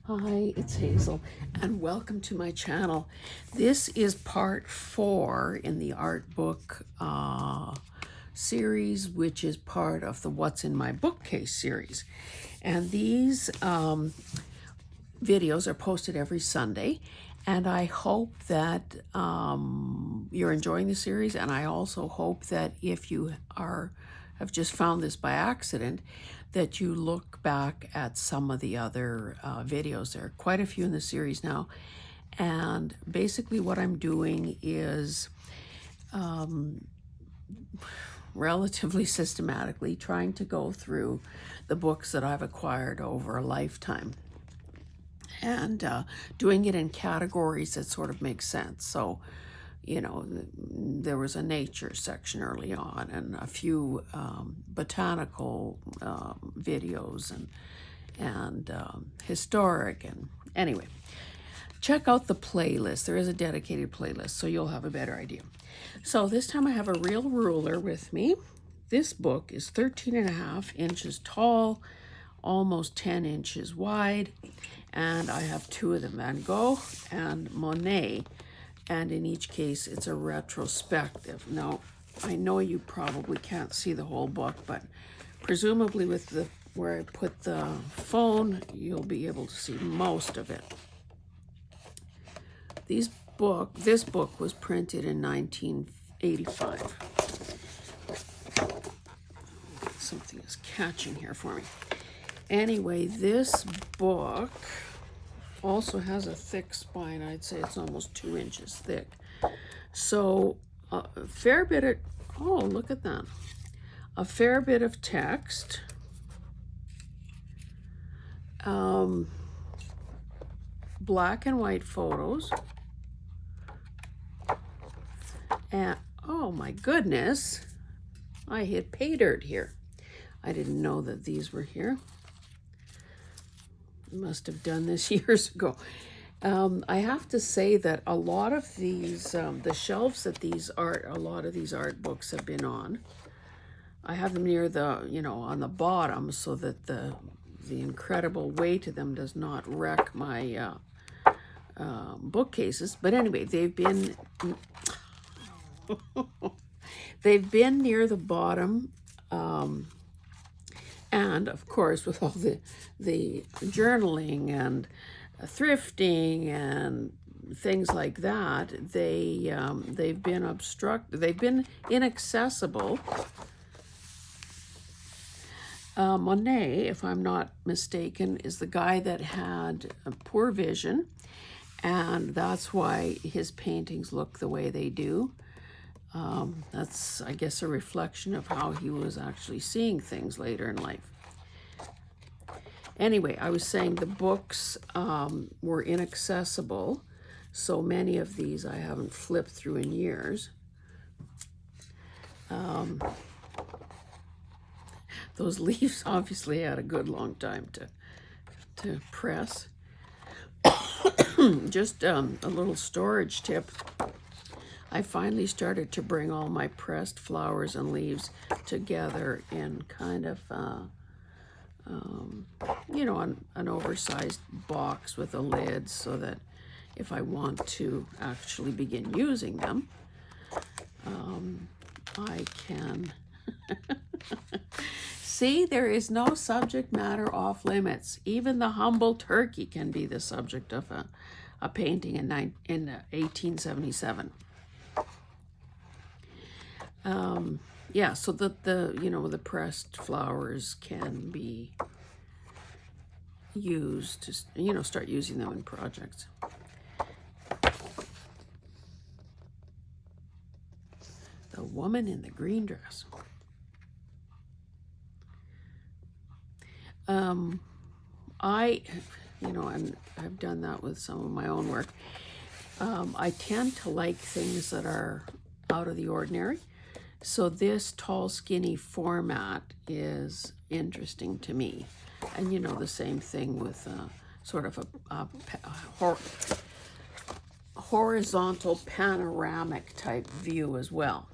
Hi, it's Hazel, and welcome to my channel. This is part 4 in the art book series, which is part of the What's in My Bookcase series. And these videos are posted every Sunday, and I hope that you're enjoying the series, and I also hope that if you have just found this by accident, that you look back at some of the other videos. There are quite a few in the series now, and basically what I'm doing is relatively systematically trying to go through the books that I've acquired over a lifetime, and doing it in categories that sort of make sense. So, you know, there was a nature section early on, and a few botanical videos, and historic, and anyway, check out the playlist. There is a dedicated playlist, so you'll have a better idea. So this time I have a real ruler with me. This book is 13.5 inches tall, almost 10 inches wide, and I have two of them, Van Gogh and Monet, and in each case it's a retrospective. Now, I know you probably can't see the whole book, but presumably with where I put the phone, you'll be able to see most of it. This book was printed in 1985. Something is catching here for me. Anyway, this book also has a thick spine. I'd say it's almost 2 inches thick. So a fair bit of, oh, look at that. A fair bit of text. Black and white photos. And oh my goodness, I hit pay dirt here. I didn't know that these were here. Must have done this years ago. I have to say that a lot of these, the shelves that a lot of these art books have been on, I have them near the, on the bottom, so that the incredible weight of them does not wreck my bookcases. But anyway, they've been near the bottom. And of course, with all the journaling and thrifting and things like that, they've been inaccessible. Monet, if I'm not mistaken, is the guy that had a poor vision, and that's why his paintings look the way they do. That's, I guess, a reflection of how he was actually seeing things later in life. Anyway, I was saying the books were inaccessible, so many of these I haven't flipped through in years. Those leaves obviously had a good long time to press. Just a little storage tip. I finally started to bring all my pressed flowers and leaves together in kind of, an oversized box with a lid, so that if I want to actually begin using them, I can. See, there is no subject matter off limits. Even the humble turkey can be the subject of a painting in 1877. Yeah, so that the pressed flowers can be used to, start using them in projects. The woman in the green dress. I've done that with some of my own work. I tend to like things that are out of the ordinary. So this tall, skinny format is interesting to me. And the same thing with sort of a horizontal panoramic type view as well.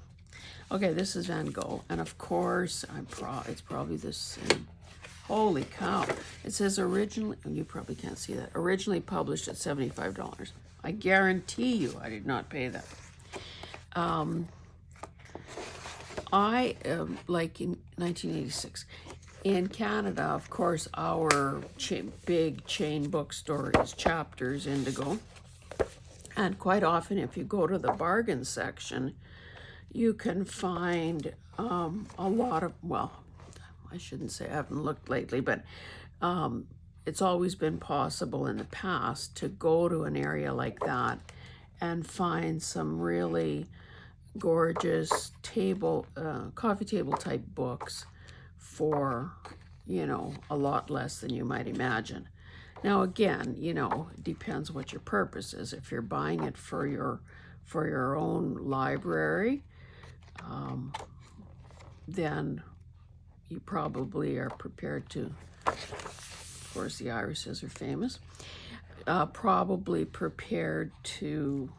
Okay, this is Van Gogh. And of course, it's probably the same. Holy cow. It says originally, and you probably can't see that, originally published at $75. I guarantee you I did not pay that. Like in 1986. In Canada, of course, our big chain bookstore is Chapters Indigo. And quite often, if you go to the bargain section, you can find a lot of, well, I shouldn't say I haven't looked lately, but it's always been possible in the past to go to an area like that and find some really gorgeous coffee table type books for, you know, a lot less than you might imagine. Now again, you know, it depends what your purpose is. If you're buying it for your own library, then you probably are prepared to, of course the irises are famous, probably prepared to,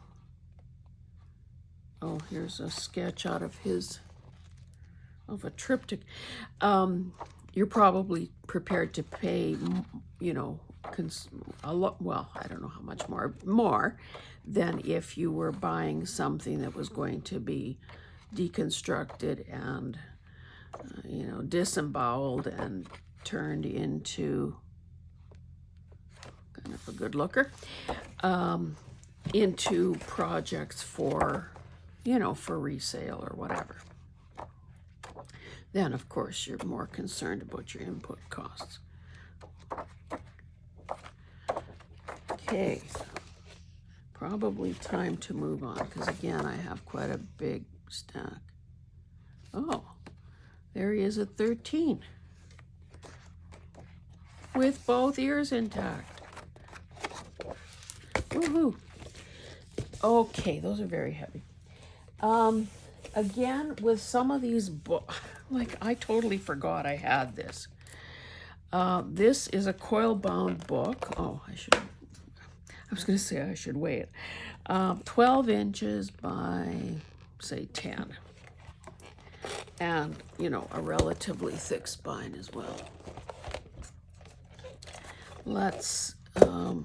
oh, here's a sketch out of a triptych. You're probably prepared to pay, you know, a lot, well, I don't know how much more than if you were buying something that was going to be deconstructed and you know, disemboweled and turned into kind of a good looker, into projects for, you know, for resale or whatever. Then, of course, you're more concerned about your input costs. Okay, probably time to move on, because again, I have quite a big stack. Oh, there he is at 13, with both ears intact. Woohoo! Okay, those are very heavy. Again, with some of these books, like I totally forgot I had this. This is a coil-bound book. Oh, I was going to say I should weigh it. 12 inches by, say, 10. And, you know, a relatively thick spine as well. Let's, The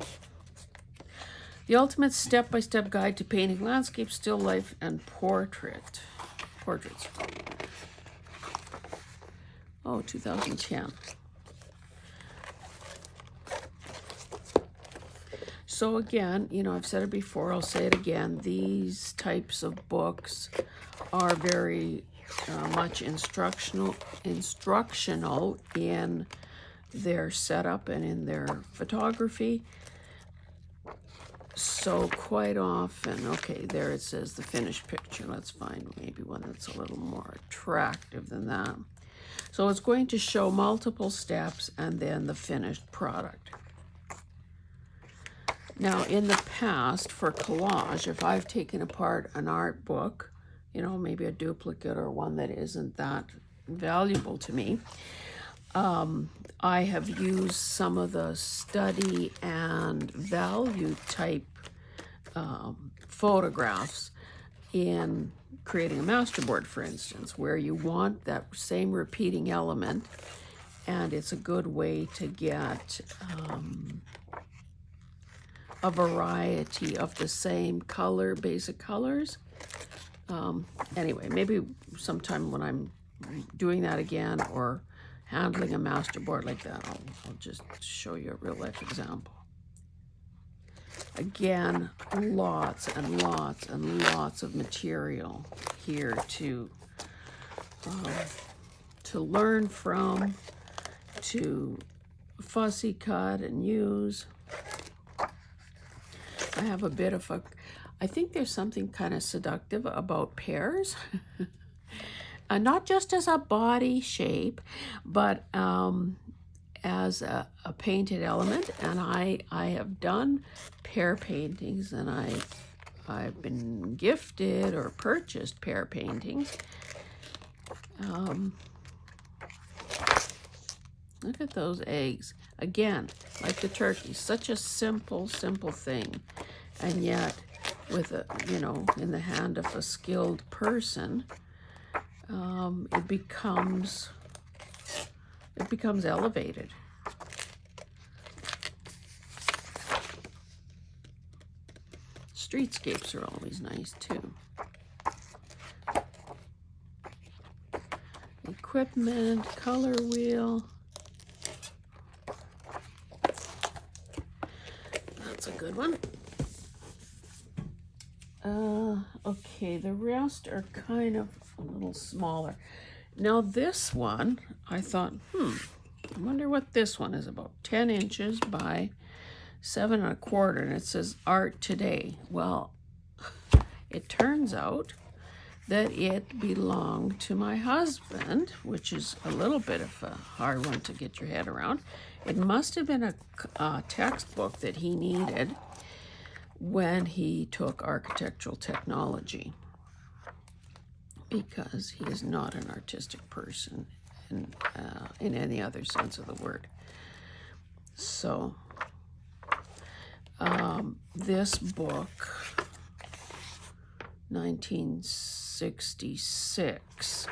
Ultimate Step-by-Step Guide to Painting Landscape, Still Life, and Portraits. Oh, 2010. So again, you know, I've said it before, I'll say it again, these types of books are very much instructional in their setup and in their photography. So quite often, okay, there it says the finished picture. Let's find maybe one that's a little more attractive than that. So it's going to show multiple steps and then the finished product. Now, in the past, for collage, if I've taken apart an art book, you know, maybe a duplicate or one that isn't that valuable to me, I have used some of the study and value type photographs in creating a masterboard, for instance, where you want that same repeating element, and it's a good way to get a variety of the same color, basic colors. Anyway, maybe sometime when I'm doing that again or handling a masterboard like that, I'll just show you a real life example. Again, lots and lots and lots of material here to learn from, to fussy cut and use. I have a bit of I think there's something kind of seductive about pears. Not just as a body shape, but as a painted element. And I have done pear paintings, and I've been gifted or purchased pear paintings. Look at those eggs. Again, like the turkey, such a simple thing. And yet, with a, you know, in the hand of a skilled person, it becomes it becomes elevated. Streetscapes are always nice too. Equipment, color wheel. That's a good one. Okay, the rest are kind of a little smaller. Now this one, I thought, I wonder what this one is about. 10 inches by 7 1/4, and it says Art Today. Well, it turns out that it belonged to my husband, which is a little bit of a hard one to get your head around. It must have been a textbook that he needed when he took architectural technology, because he is not an artistic person in any other sense of the word. So this book, 1966,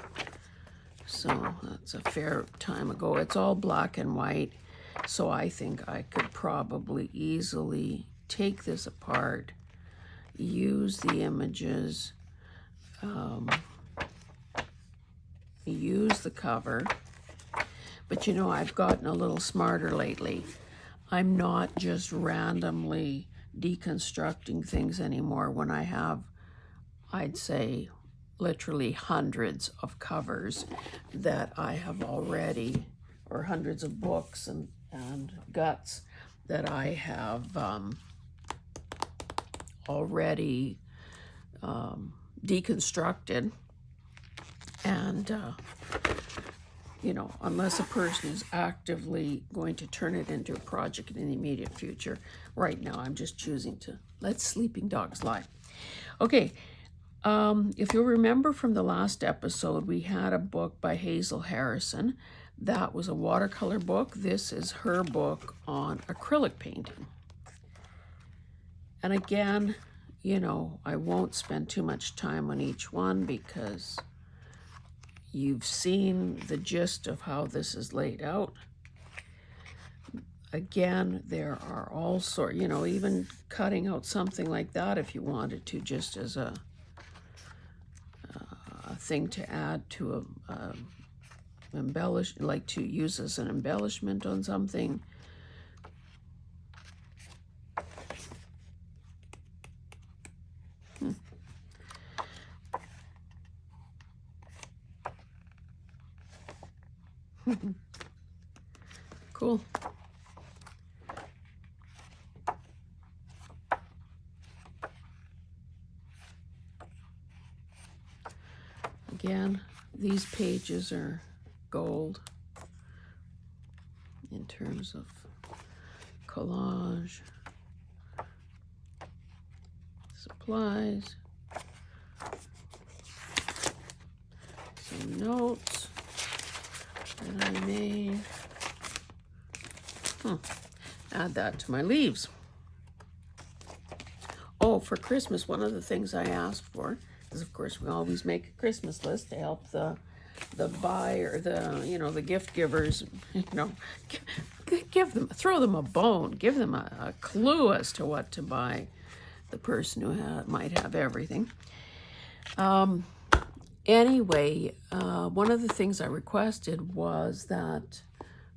so that's a fair time ago. It's all black and white, so I think I could probably easily take this apart, use the images, use the cover. But you know, I've gotten a little smarter lately. I'm not just randomly deconstructing things anymore when I have, I'd say, literally hundreds of covers that I have already, or hundreds of books and guts that I have already deconstructed. And you know, unless a person is actively going to turn it into a project in the immediate future, right now I'm just choosing to let sleeping dogs lie. Okay, if you'll remember from the last episode, we had a book by Hazel Harrison. That was a watercolor book. This is her book on acrylic painting. And again, you know, I won't spend too much time on each one because you've seen the gist of how this is laid out. Again, there are all sorts, you know, even cutting out something like that if you wanted to, just as a thing to add to a embellish, like to use as an embellishment on something. Cool. Again, these pages are gold in terms of collage, supplies, some notes that I made. Add that to my leaves. Oh, for Christmas, one of the things I asked for is, of course, we always make a Christmas list to help the buyer, the gift givers, give them, throw them a bone, give them a clue as to what to buy, the person who might have everything. Anyway, one of the things I requested was that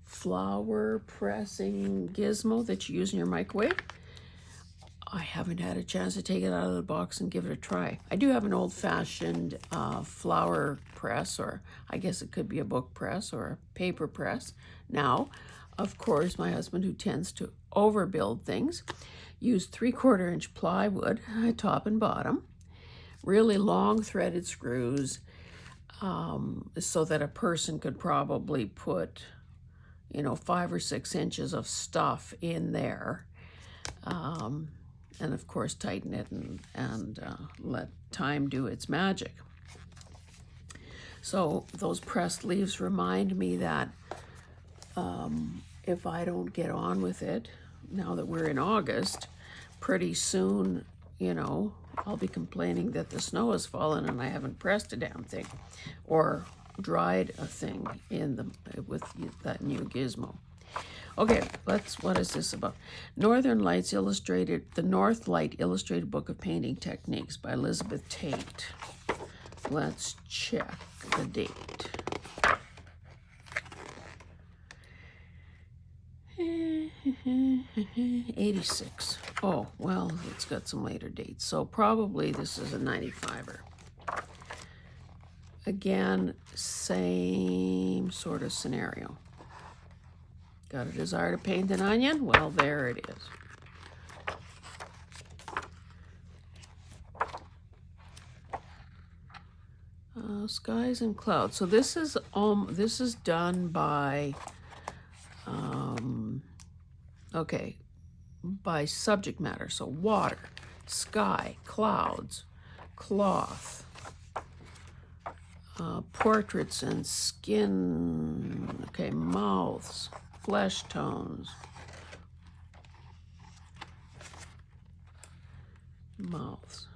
flower pressing gizmo that you use in your microwave. I haven't had a chance to take it out of the box and give it a try. I do have an old-fashioned flower press, or I guess it could be a book press or a paper press. Now, of course, my husband, who tends to overbuild things, used 3/4 inch plywood, top and bottom, really long threaded screws, so that a person could probably put, 5 or 6 inches of stuff in there. And of course tighten it and let time do its magic. So those pressed leaves remind me that if I don't get on with it, now that we're in August, pretty soon, I'll be complaining that the snow has fallen and I haven't pressed a damn thing. Or dried a thing in the with that new gizmo. Okay, what is this about? Northern Lights Illustrated, the North Light Illustrated Book of Painting Techniques by Elizabeth Tate. Let's check the date. '86. Oh, well, it's got some later dates. So probably this is a 95er. Again, same sort of scenario. Got a desire to paint an onion? Well, there it is. Skies and clouds. So this is done by okay, by subject matter. So water, sky, clouds, cloth, portraits and skin. Okay, mouths, flesh tones, mouths.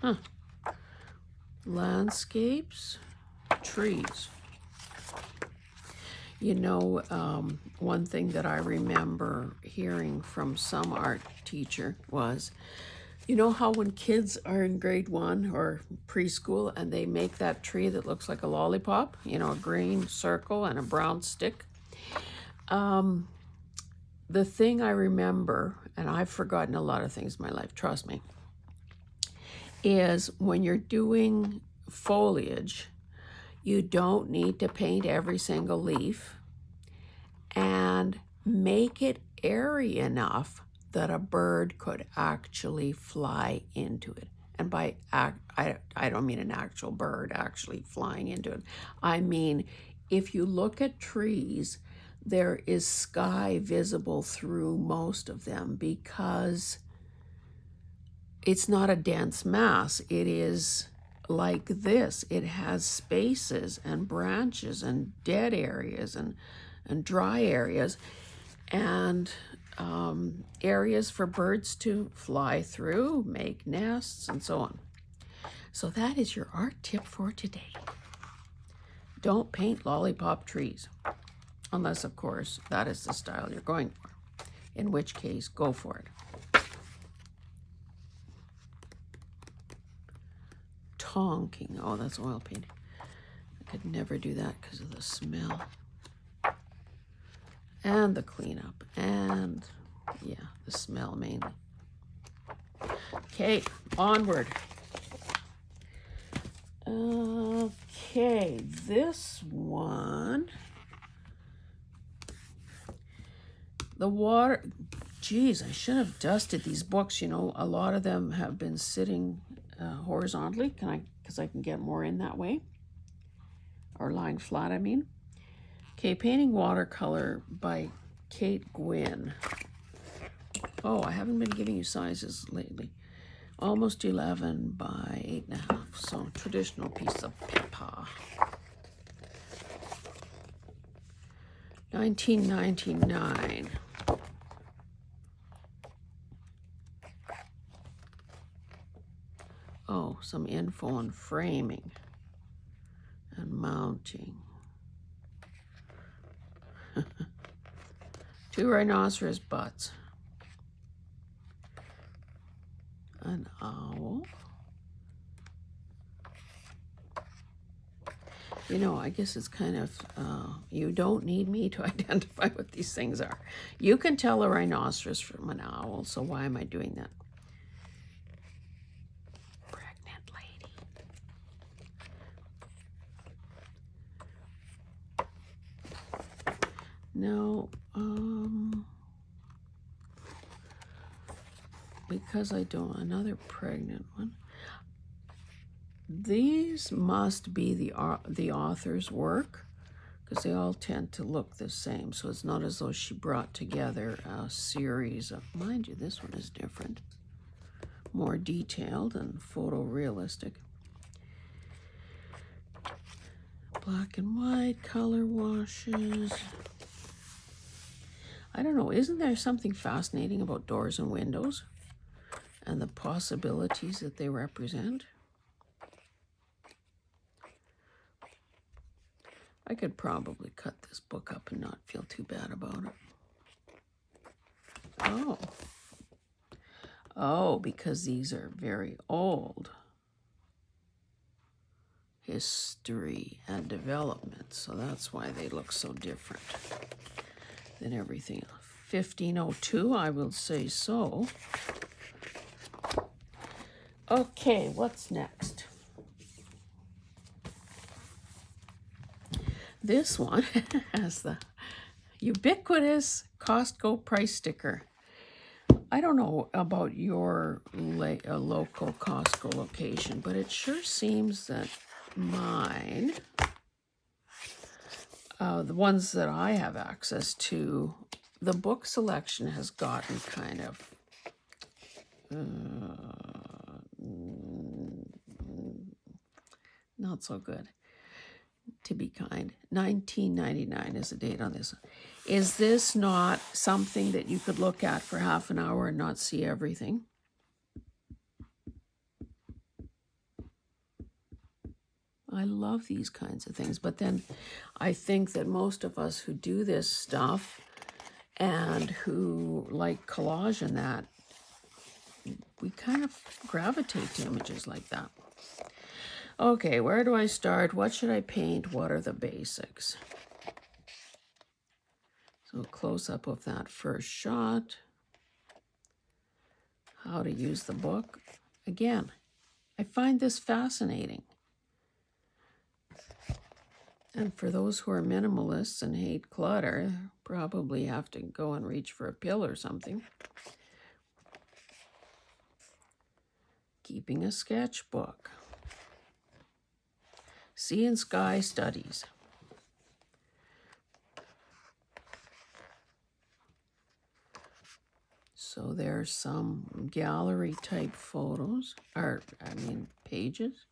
Huh. Landscapes, trees. You know, one thing that I remember hearing from some art teacher was, you know how when kids are in grade 1 or preschool and they make that tree that looks like a lollipop, you know, a green circle and a brown stick? The thing I remember, and I've forgotten a lot of things in my life, trust me, is when you're doing foliage, you don't need to paint every single leaf, and make it airy enough that a bird could actually fly into it. And by I don't mean an actual bird actually flying into it. I mean, if you look at trees, there is sky visible through most of them because it's not a dense mass. It is like this. It has spaces and branches and dead areas and dry areas and areas for birds to fly through, make nests, and so on. So that is your art tip for today. Don't paint lollipop trees, unless, of course, that is the style you're going for, in which case, go for it. Tonking. Oh, that's oil painting. I could never do that because of the smell. And the cleanup. And, yeah, the smell mainly. Okay, onward. Okay, this one. The water. Geez, I should have dusted these books. You know, a lot of them have been sitting horizontally. Because I can get more in that way, or lying flat, I mean. Okay, Painting Watercolor by Kate Gwynn. Oh, I haven't been giving you sizes lately. Almost 11 by 8.5. So traditional piece of paper. 1999. Oh, some info on framing and mounting. 2 rhinoceros butts. An owl. You know, I guess it's kind of, you don't need me to identify what these things are. You can tell a rhinoceros from an owl, so why am I doing that? Pregnant lady. No, because I don't, another pregnant one. These must be the author's work because they all tend to look the same. So it's not as though she brought together a series of, mind you, this one is different, more detailed and photorealistic. Black and white, color washes. I don't know, isn't there something fascinating about doors and windows and the possibilities that they represent? I could probably cut this book up and not feel too bad about it. Oh. Oh, because these are very old. History and development. So that's why they look so different than everything else. 1502, I will say so. Okay, what's next? This one has the ubiquitous Costco price sticker. I don't know about your local Costco location, but it sure seems that mine, the ones that I have access to, the book selection has gotten kind of not so good, to be kind. 1999 is the date on this. Is this not something that you could look at for half an hour and not see everything? I love these kinds of things, but then I think that most of us who do this stuff and who like collage and that, we kind of gravitate to images like that. Okay, where do I start? What should I paint? What are the basics? So close up of that first shot. How to use the book. Again, I find this fascinating. And for those who are minimalists and hate clutter, probably have to go and reach for a pill or something. Keeping a sketchbook. Sea and Sky Studies. So there's some gallery type photos, or pages.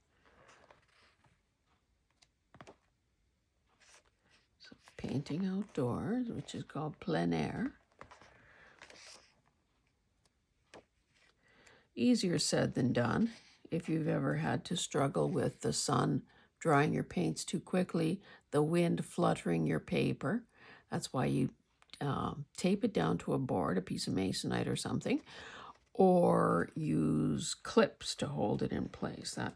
So painting outdoors, which is called plein air. Easier said than done. If you've ever had to struggle with the sun drying your paints too quickly, the wind fluttering your paper, that's why you tape it down to a board, a piece of masonite or something, or use clips to hold it in place. That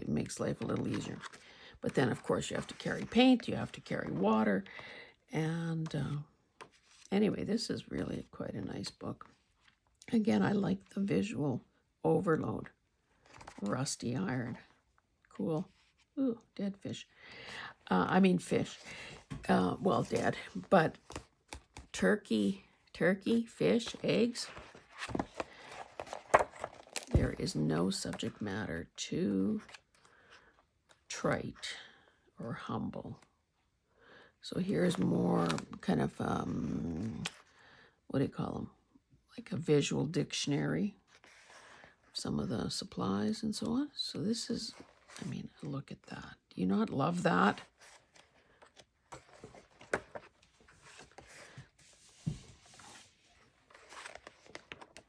makes life a little easier. But then, of course, you have to carry paint, you have to carry water, and anyway, this is really quite a nice book. Again, I like the visual overload. Rusty iron. Cool. Ooh, dead fish. Fish. Well, dead. But turkey, fish, eggs. There is no subject matter too trite or humble. So here's more kind of, what do you call them? Like a visual dictionary. Some of the supplies and so on. So this is, look at that. Do you not love that?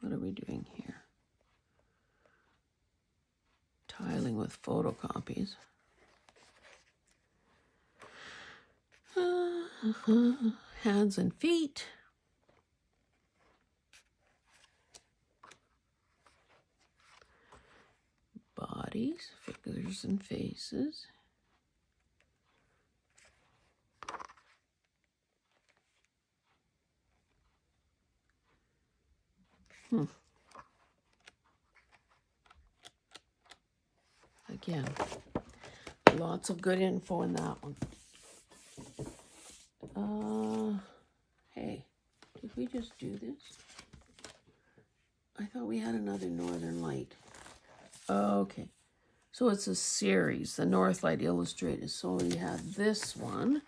What are we doing here? Tiling with photocopies. Hands and feet. Bodies, figures and faces. Again, lots of good info in that one. Hey, did we just do this? I thought we had another Northern Light. Okay, so it's a series, the North Light Illustrated. So we had this one,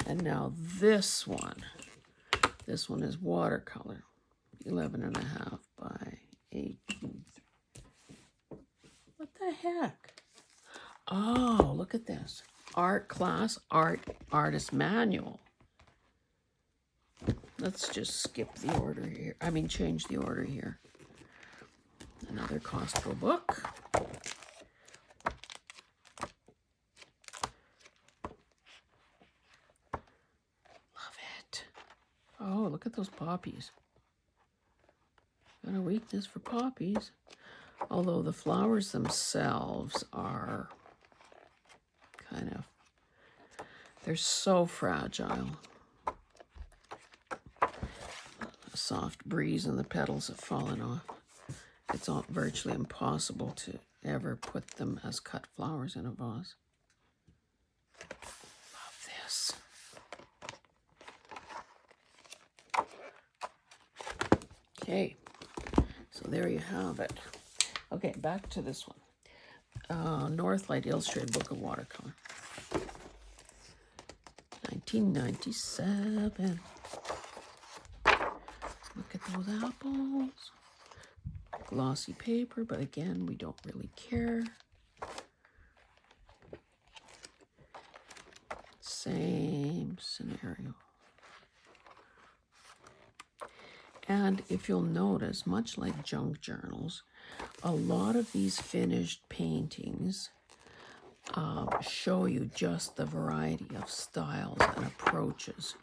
and now this one. This one is watercolor, 11.5 by 8. What the heck? Oh, look at this. Art class, artist manual. Let's just skip the order here. Change the order here. Another Costco book. Oh, look at those poppies. Got a weakness for poppies. Although the flowers themselves are kind of, they're so fragile. A soft breeze and the petals have fallen off. It's virtually impossible to ever put them as cut flowers in a vase. Love this. Okay, so there you have it. Okay, back to this one. Northlight Illustrated Book of Watercolor. 1997. Look at those apples. Glossy paper, but again, we don't really care. Same scenario. And if you'll notice, much like junk journals, a lot of these finished paintings show you just the variety of styles and approaches.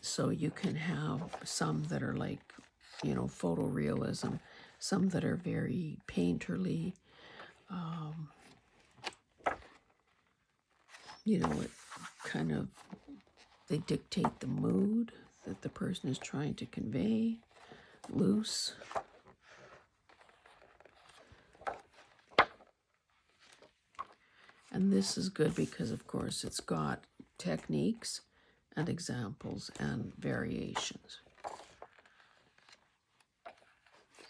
So you can have some that are like, you know, photorealism, some that are very painterly. You know, it kind of, they dictate the mood that the person is trying to convey. Loose. And this is good because, of course, it's got techniques and examples and variations.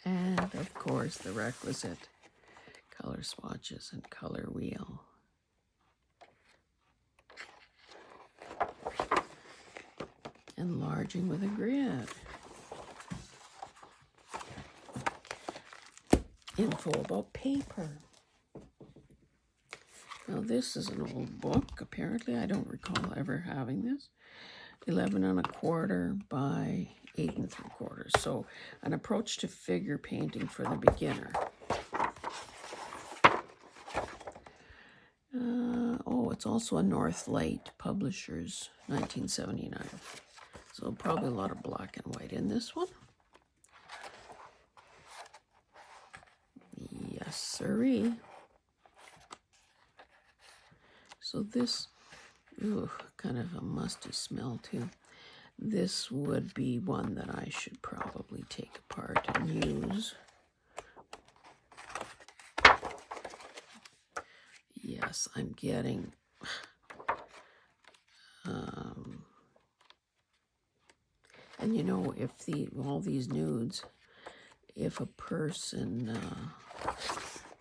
And, of course, the requisite color swatches and color wheel. Enlarging with a grid. Info about paper. Now this is an old book, apparently. I don't recall ever having this. 11 1/4 by 8 3/4. So an approach to figure painting for the beginner. Oh, it's also a Northlight Publishers, 1979. So probably a lot of black and white in this one. Yes, sirree. So this, kind of a musty smell too. This would be one that I should probably take apart and use. Yes, I'm getting and you know, if all these nudes, if a person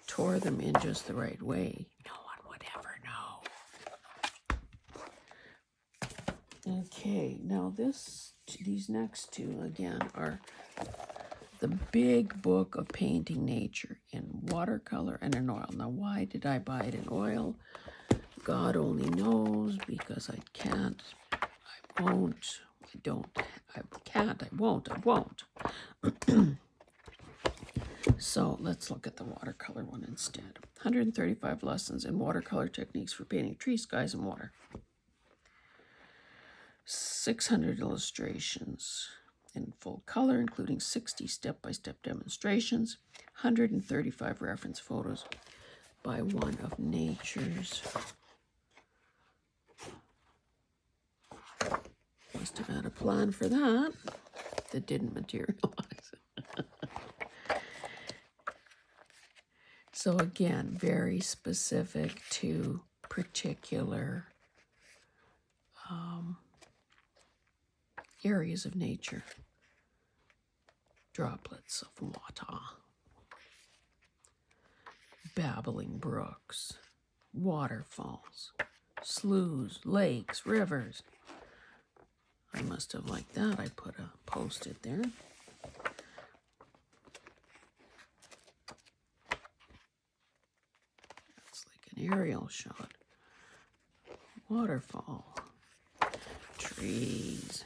tore them in just the right way, no one would ever know. Okay, now these next two again are the big book of painting nature in watercolor and in oil. Now, why did I buy it in oil? God only knows, because I can't, I won't, I don't, I can't, I won't. So let's look at the watercolor one instead. 135 lessons in watercolor techniques for painting trees, skies, and water. 600 illustrations in full color, including 60 step-by-step demonstrations, 135 reference photos by one of nature's. Must have had a plan for that didn't materialize. So again, very specific to particular areas of nature. Droplets of water, babbling brooks, waterfalls, sloughs, lakes, rivers. I must have liked that. I put a post-it there. It's like an aerial shot. Waterfall, trees.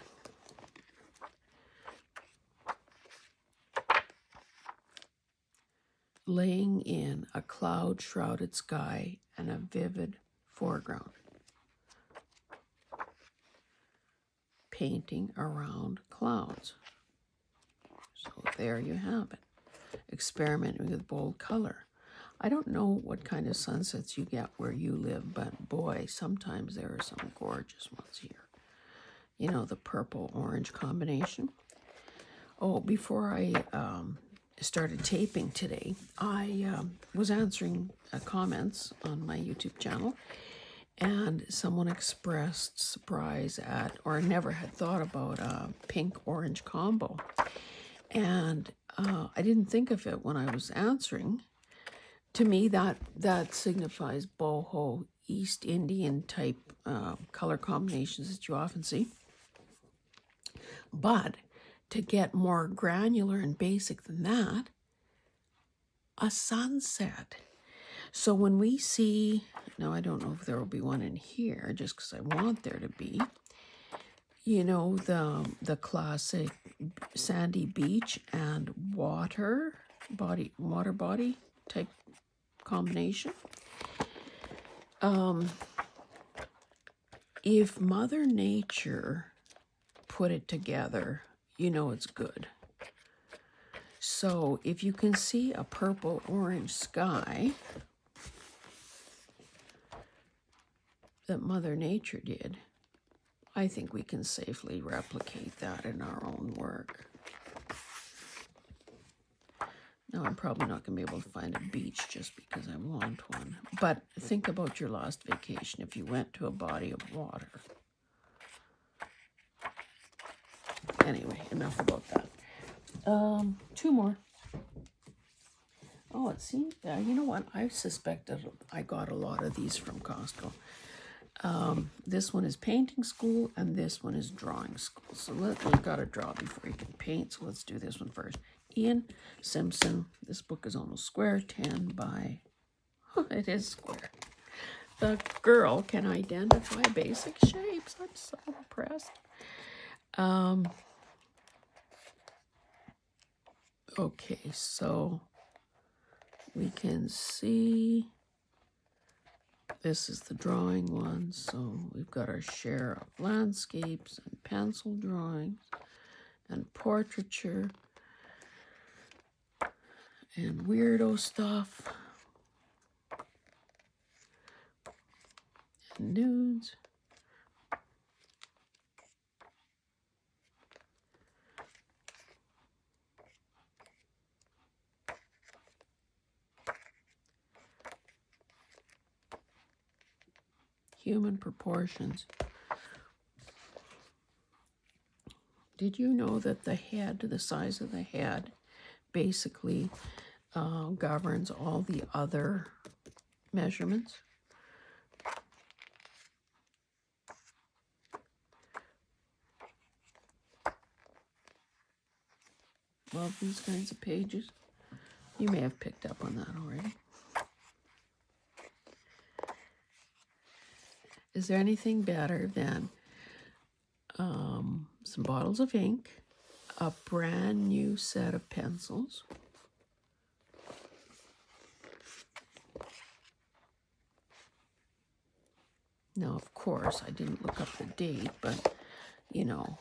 Laying in a cloud-shrouded sky and a vivid foreground. painting around clouds. So there you have it. Experimenting with bold color. I don't know what kind of sunsets you get where you live, but boy, sometimes there are some gorgeous ones here. You know, the purple-orange combination. Oh, before I started taping today, I was answering comments on my YouTube channel, and someone expressed surprise at, or never had thought about, a pink-orange combo. And I didn't think of it when I was answering. To me, that signifies boho, East Indian type color combinations that you often see. But to get more granular and basic than that, a sunset. So when we see, now I don't know if there will be one in here, just because I want there to be, you know, the classic sandy beach and water body type combination. If Mother Nature put it together, you know it's good. So if you can see a purple-orange sky that Mother Nature did, I think we can safely replicate that in our own work. Now, I'm probably not going to be able to find a beach just because I want one. But think about your last vacation if you went to a body of water. Anyway, enough about that. Two more. Oh, it seems, you know what? I suspected I got a lot of these from Costco. This one is painting school, and this one is drawing school. So you've got to draw before you can paint, so let's do this one first. Ian Simpson. This book is almost square, 10 by, it is square. The girl can identify basic shapes. I'm so impressed. Okay, so we can see this is the drawing one. So we've got our share of landscapes and pencil drawings and portraiture and weirdo stuff and nudes. Human proportions. Did you know that the head, the size of the head, basically governs all the other measurements? Love these kinds of pages. You may have picked up on that already. Is there anything better than some bottles of ink, a brand new set of pencils, now of course I didn't look up the date, but you know,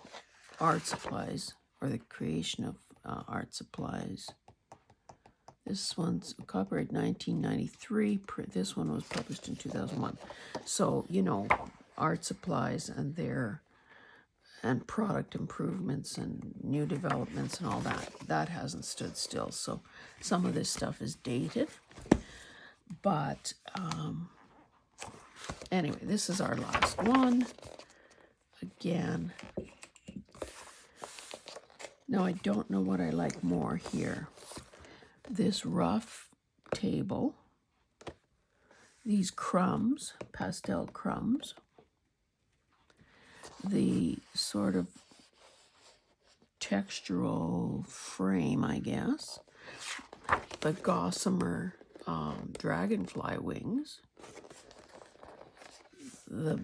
art supplies, or the creation of art supplies. This one's copyright 1993. This one was published in 2001. So, you know, art supplies and product improvements and new developments and all that hasn't stood still. So some of this stuff is dated. But anyway, this is our last one. Again. Now, I don't know what I like more here. This rough table, these crumbs, pastel crumbs, the sort of textural frame, I guess, the gossamer dragonfly wings, the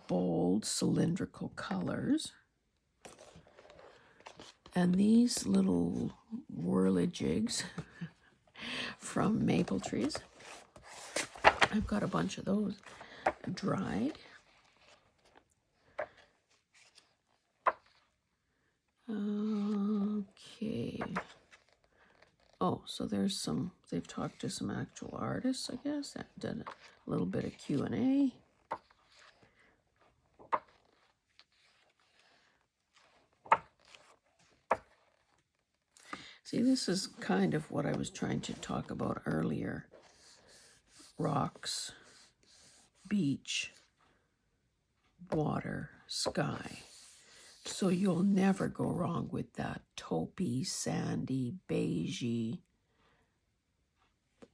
bold cylindrical colors, and these little whirlijigs from maple trees. I've got a bunch of those dried. Oh, so there's some, they've talked to some actual artists, I guess, that did a little bit of Q&A. See, this is kind of what I was trying to talk about earlier. Rocks, beach, water, sky. So you'll never go wrong with that taupey, sandy, beigey,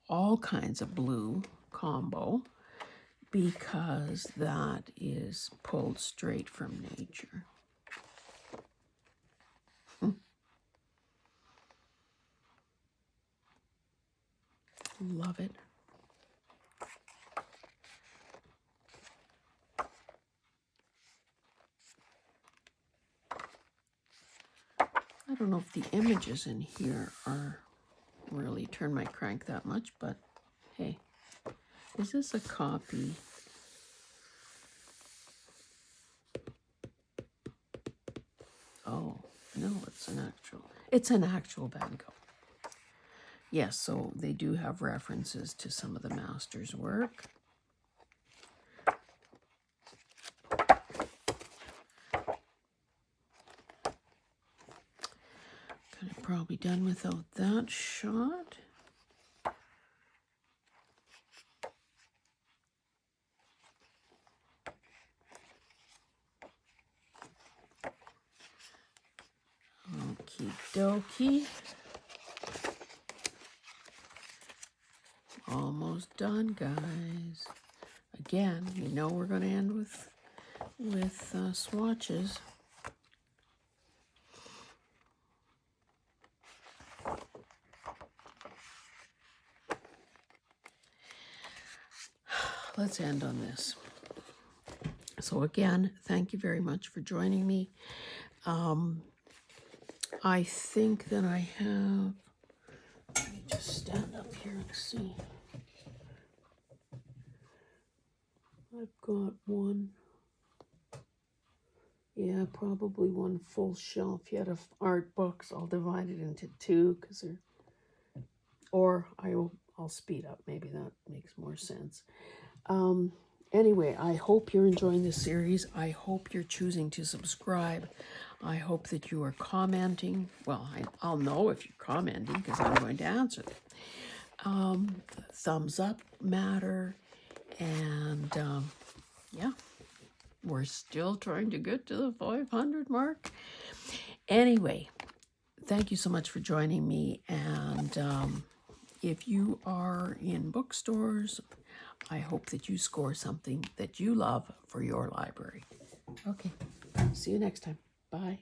all kinds of blue combo, because that is pulled straight from nature. Love it. I don't know if the images in here are really turn my crank that much, but hey, is this a copy? Oh, no, it's an actual Van Gogh. Yes, so they do have references to some of the master's work. Could have probably done without that shot. Okie dokie. Almost done, guys. Again, you know we're going to end with swatches. Let's end on this. So again, thank you very much for joining me. I think that I have, let me just stand up here and see. I've got one, yeah, probably one full shelf yet of art books. I'll divide it into two, because they're, or I'll speed up. Maybe that makes more sense. Anyway, I hope you're enjoying this series. I hope you're choosing to subscribe. I hope that you are commenting. Well, I'll know if you're commenting because I'm going to answer them. Thumbs up matter. And yeah, we're still trying to get to the 500 mark. Anyway, thank you so much for joining me. And if you are in bookstores, I hope that you score something that you love for your library. Okay, see you next time. Bye.